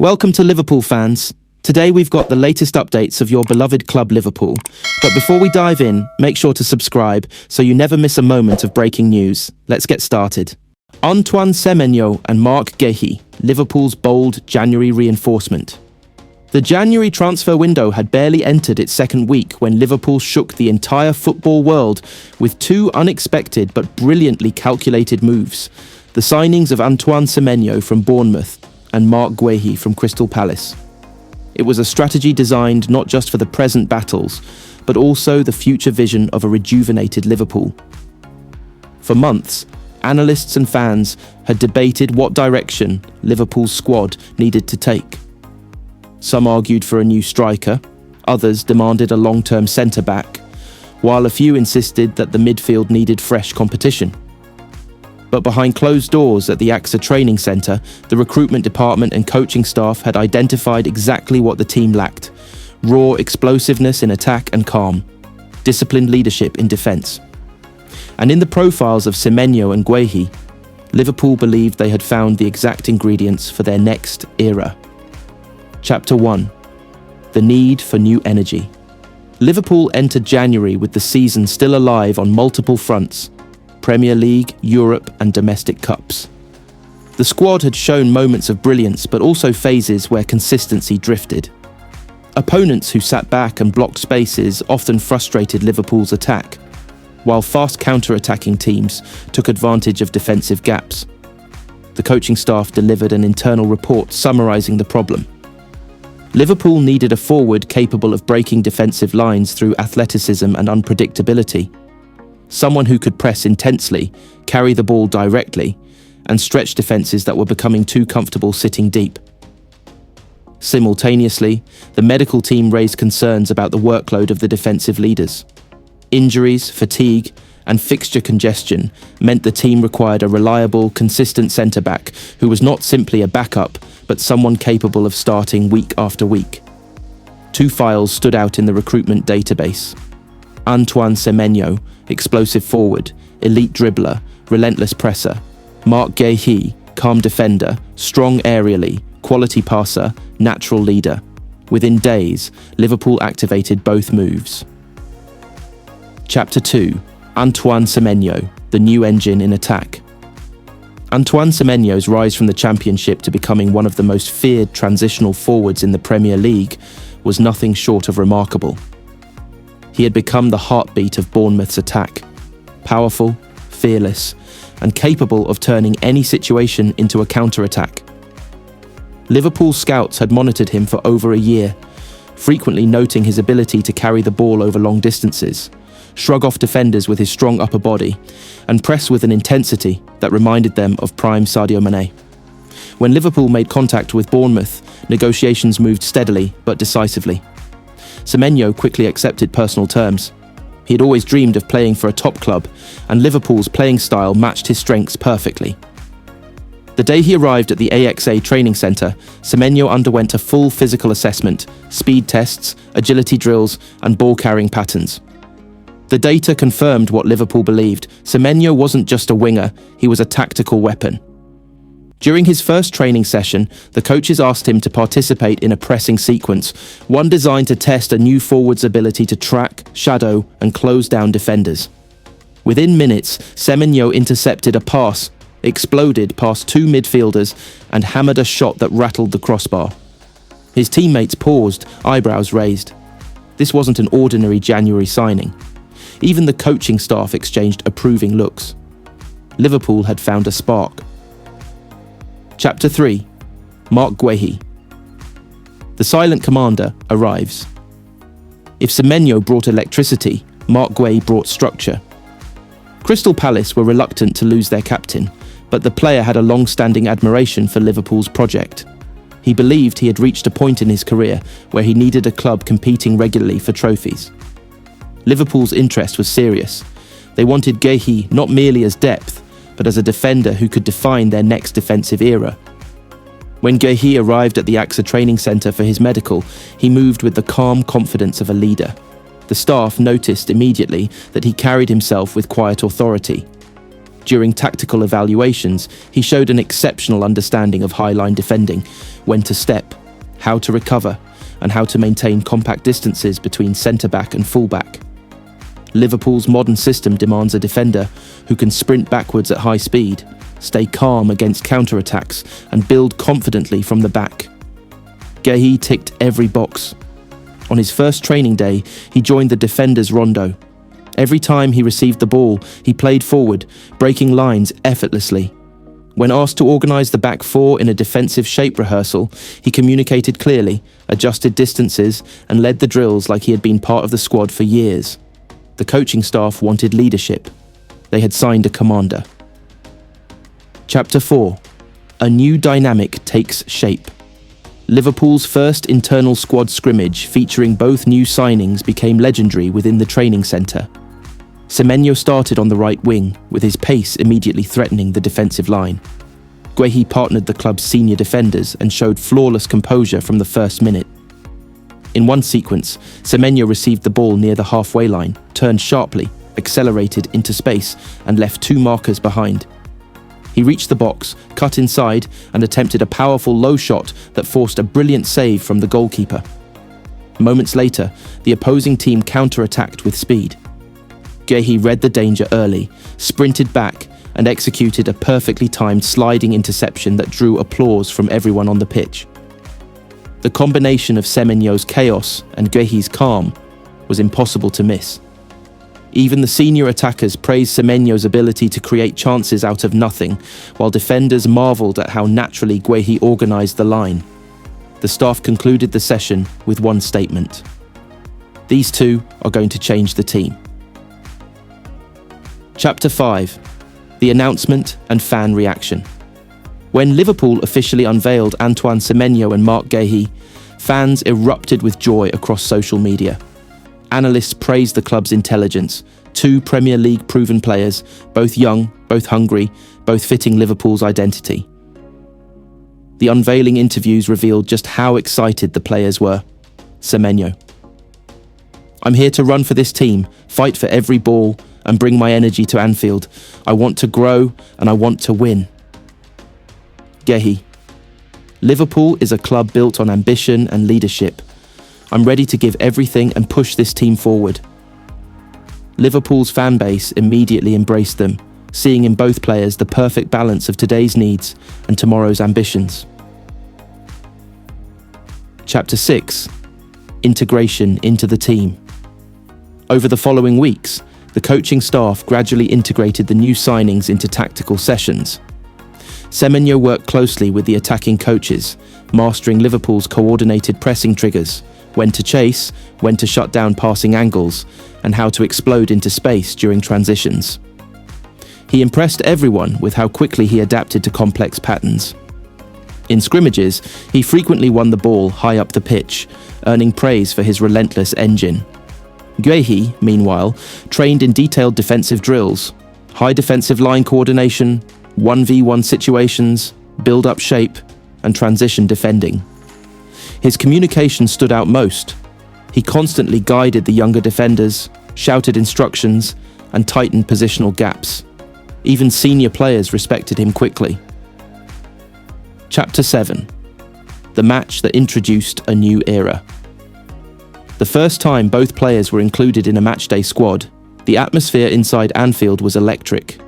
Welcome to Liverpool fans. Today we've got the latest updates of your beloved club Liverpool. But before we dive in, make sure to subscribe so you never miss a moment of breaking news. Let's get started. Antoine Semeno and Marc Guéhi, Liverpool's bold January reinforcement. The January transfer window had barely entered its second week when Liverpool shook the entire football world with two unexpected but brilliantly calculated moves. The signings of Antoine Semeno from Bournemouth and Marc Guéhi from Crystal Palace. It was a strategy designed not just for the present battles, but also the future vision of a rejuvenated Liverpool. For months, analysts and fans had debated what direction Liverpool's squad needed to take. Some argued for a new striker, others demanded a long-term centre-back, while a few insisted that the midfield needed fresh competition. But behind closed doors at the AXA training centre, the recruitment department and coaching staff had identified exactly what the team lacked: raw explosiveness in attack and calm, disciplined leadership in defence. And in the profiles of Semenyo and Guéhi, Liverpool believed they had found the exact ingredients for their next era. Chapter 1. The need for new energy. Liverpool entered January with the season still alive on multiple fronts: Premier League, Europe and domestic cups. The squad had shown moments of brilliance but also phases where consistency drifted. Opponents who sat back and blocked spaces often frustrated Liverpool's attack, while fast counter-attacking teams took advantage of defensive gaps. The coaching staff delivered an internal report summarising the problem. Liverpool needed a forward capable of breaking defensive lines through athleticism and unpredictability. Someone who could press intensely, carry the ball directly, and stretch defences that were becoming too comfortable sitting deep. Simultaneously, the medical team raised concerns about the workload of the defensive leaders. Injuries, fatigue, and fixture congestion meant the team required a reliable, consistent centre-back who was not simply a backup, but someone capable of starting week after week. Two files stood out in the recruitment database: Antoine Semeno, explosive forward, elite dribbler, relentless presser; Marc Guéhi, calm defender, strong aerially, quality passer, natural leader. Within days, Liverpool activated both moves. Chapter 2. Antoine Semeno, the new engine in attack. Antoine Semenyo's rise from the Championship to becoming one of the most feared transitional forwards in the Premier League was nothing short of remarkable. He had become the heartbeat of Bournemouth's attack, powerful, fearless, and capable of turning any situation into a counter-attack. Liverpool scouts had monitored him for over a year, frequently noting his ability to carry the ball over long distances, shrug off defenders with his strong upper body, and press with an intensity that reminded them of prime Sadio Mane. When Liverpool made contact with Bournemouth, negotiations moved steadily but decisively. Semenyo quickly accepted personal terms. He had always dreamed of playing for a top club, and Liverpool's playing style matched his strengths perfectly. The day he arrived at the AXA training centre, Semenyo underwent a full physical assessment, speed tests, agility drills, and ball-carrying patterns. The data confirmed what Liverpool believed: Semenyo wasn't just a winger, he was a tactical weapon. During his first training session, the coaches asked him to participate in a pressing sequence, one designed to test a new forward's ability to track, shadow, and close down defenders. Within minutes, Semenyo intercepted a pass, exploded past two midfielders, and hammered a shot that rattled the crossbar. His teammates paused, eyebrows raised. This wasn't an ordinary January signing. Even the coaching staff exchanged approving looks. Liverpool had found a spark. Chapter 3. Marc Guéhi. The silent commander arrives. If Semenyo brought electricity, Marc Guéhi brought structure. Crystal Palace were reluctant to lose their captain, but the player had a long-standing admiration for Liverpool's project. He believed he had reached a point in his career where he needed a club competing regularly for trophies. Liverpool's interest was serious. They wanted Guéhi not merely as depth, but as a defender who could define their next defensive era. When Guéhi arrived at the AXA training centre for his medical, he moved with the calm confidence of a leader. The staff noticed immediately that he carried himself with quiet authority. During tactical evaluations, he showed an exceptional understanding of high-line defending, when to step, how to recover, and how to maintain compact distances between centre-back and full-back. Liverpool's modern system demands a defender who can sprint backwards at high speed, stay calm against counter-attacks, and build confidently from the back. Guéhi ticked every box. On his first training day, he joined the defenders' rondo. Every time he received the ball, he played forward, breaking lines effortlessly. When asked to organise the back four in a defensive shape rehearsal, he communicated clearly, adjusted distances, and led the drills like he had been part of the squad for years. The coaching staff wanted leadership. They had signed a commander. Chapter 4. A new dynamic takes shape. Liverpool's first internal squad scrimmage featuring both new signings became legendary within the training centre. Semenyo started on the right wing, with his pace immediately threatening the defensive line. Guéhi partnered the club's senior defenders and showed flawless composure from the first minute. In one sequence, Semenyo received the ball near the halfway line, turned sharply, accelerated into space, and left two markers behind. He reached the box, cut inside, and attempted a powerful low shot that forced a brilliant save from the goalkeeper. Moments later, the opposing team counter-attacked with speed. Guéhi read the danger early, sprinted back, and executed a perfectly timed sliding interception that drew applause from everyone on the pitch. The combination of Semenyo's chaos and Guéhi's calm was impossible to miss. Even the senior attackers praised Semenyo's ability to create chances out of nothing, while defenders marvelled at how naturally Guéhi organised the line. The staff concluded the session with one statement: these two are going to change the team. Chapter 5. The announcement and fan reaction. When Liverpool officially unveiled Antoine Semeno and Marc Guéhi, fans erupted with joy across social media. Analysts praised the club's intelligence, two Premier League proven players, both young, both hungry, both fitting Liverpool's identity. The unveiling interviews revealed just how excited the players were. Semenyo: I'm here to run for this team, fight for every ball, and bring my energy to Anfield. I want to grow and I want to win. Guéhi: Liverpool is a club built on ambition and leadership. I'm ready to give everything and push this team forward. Liverpool's fan base immediately embraced them, seeing in both players the perfect balance of today's needs and tomorrow's ambitions. Chapter 6. Integration into the team. Over the following weeks, the coaching staff gradually integrated the new signings into tactical sessions. Semenyo worked closely with the attacking coaches, mastering Liverpool's coordinated pressing triggers, when to chase, when to shut down passing angles, and how to explode into space during transitions. He impressed everyone with how quickly he adapted to complex patterns. In scrimmages, he frequently won the ball high up the pitch, earning praise for his relentless engine. Guéhi, meanwhile, trained in detailed defensive drills, high defensive line coordination, 1v1 situations, build-up shape, and transition defending. His communication stood out most. He constantly guided the younger defenders, shouted instructions, and tightened positional gaps. Even senior players respected him quickly. Chapter 7. The match that introduced a new era. The first time both players were included in a matchday squad, the atmosphere inside Anfield was electric.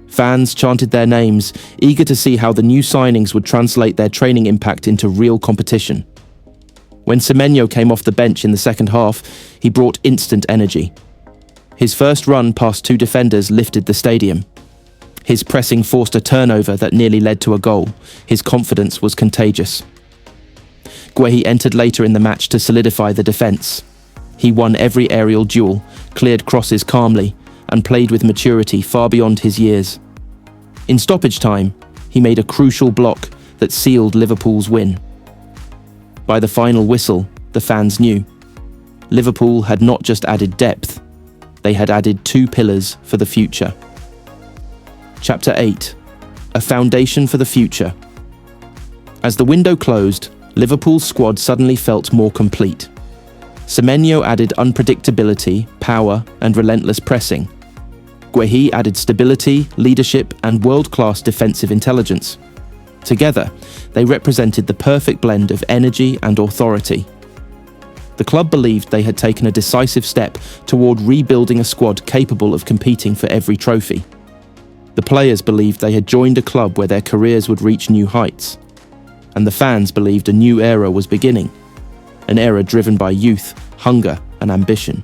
Fans chanted their names, eager to see how the new signings would translate their training impact into real competition. When Semenyo came off the bench in the second half, he brought instant energy. His first run past two defenders lifted the stadium. His pressing forced a turnover that nearly led to a goal. His confidence was contagious. Guéhi entered later in the match to solidify the defence. He won every aerial duel, cleared crosses calmly, and played with maturity far beyond his years. In stoppage time, he made a crucial block that sealed Liverpool's win. By the final whistle, the fans knew. Liverpool had not just added depth, they had added two pillars for the future. Chapter 8. A foundation for the future. As the window closed, Liverpool's squad suddenly felt more complete. Semenyo added unpredictability, power, and relentless pressing. Guéhi added stability, leadership, and world-class defensive intelligence. Together, they represented the perfect blend of energy and authority. The club believed they had taken a decisive step toward rebuilding a squad capable of competing for every trophy. The players believed they had joined a club where their careers would reach new heights. And the fans believed a new era was beginning, an era driven by youth, hunger, and ambition.